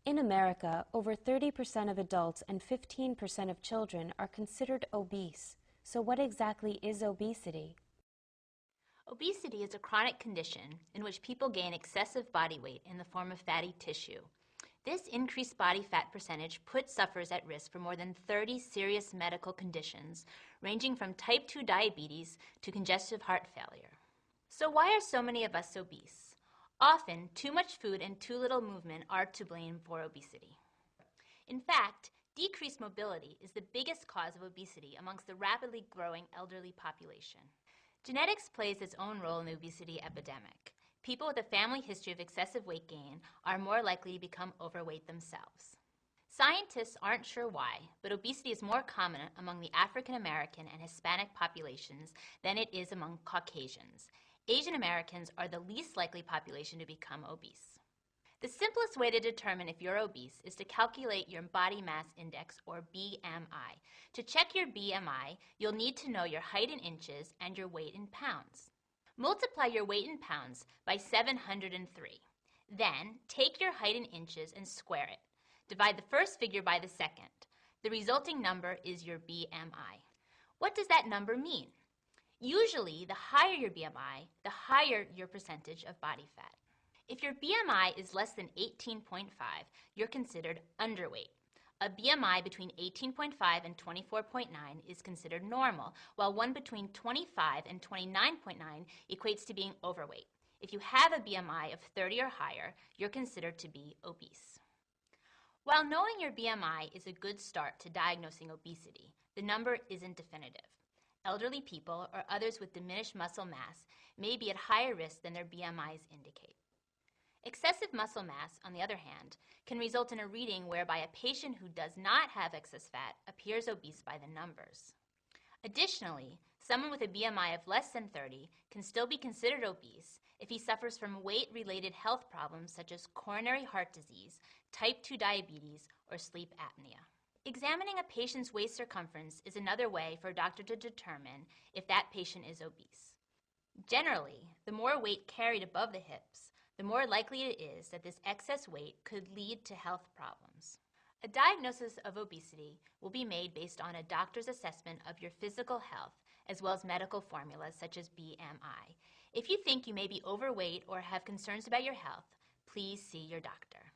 In America, over 30% of adults and 15% of children are considered obese. So what exactly is obesity? Obesity is a chronic condition in which people gain excessive body weight in the form of fatty tissue. This increased body fat percentage puts sufferers at risk for more than 30 serious medical conditions, ranging from type 2 diabetes to congestive heart failure. So why are so many of us obese? Often, too much food and too little movement are to blame for obesity. In fact, decreased mobility is the biggest cause of obesity amongst the rapidly growing elderly population. Genetics plays its own role in the obesity epidemic. People with a family history of excessive weight gain are more likely to become overweight themselves. Scientists aren't sure why, but obesity is more common among the African American and Hispanic populations than it is among Caucasians. Asian Americans are the least likely population to become obese. The simplest way to determine if you're obese is to calculate your body mass index, or BMI. To check your BMI, you'll need to know your height in inches and your weight in pounds. Multiply your weight in pounds by 703. Then, take your height in inches and square it. Divide the first figure by the second. The resulting number is your BMI. What does that number mean? Usually, the higher your BMI, the higher your percentage of body fat. If your BMI is less than 18.5, you're considered underweight. A BMI between 18.5 and 24.9 is considered normal, while one between 25 and 29.9 equates to being overweight. If you have a BMI of 30 or higher, you're considered to be obese. While knowing your BMI is a good start to diagnosing obesity, the number isn't definitive. Elderly people or others with diminished muscle mass may be at higher risk than their BMIs indicate. Excessive muscle mass, on the other hand, can result in a reading whereby a patient who does not have excess fat appears obese by the numbers. Additionally, someone with a BMI of less than 30 can still be considered obese if he suffers from weight-related health problems such as coronary heart disease, type 2 diabetes, or sleep apnea. Examining a patient's waist circumference is another way for a doctor to determine if that patient is obese. Generally, the more weight carried above the hips, the more likely it is that this excess weight could lead to health problems. A diagnosis of obesity will be made based on a doctor's assessment of your physical health, as well as medical formulas such as BMI. If you think you may be overweight or have concerns about your health, please see your doctor.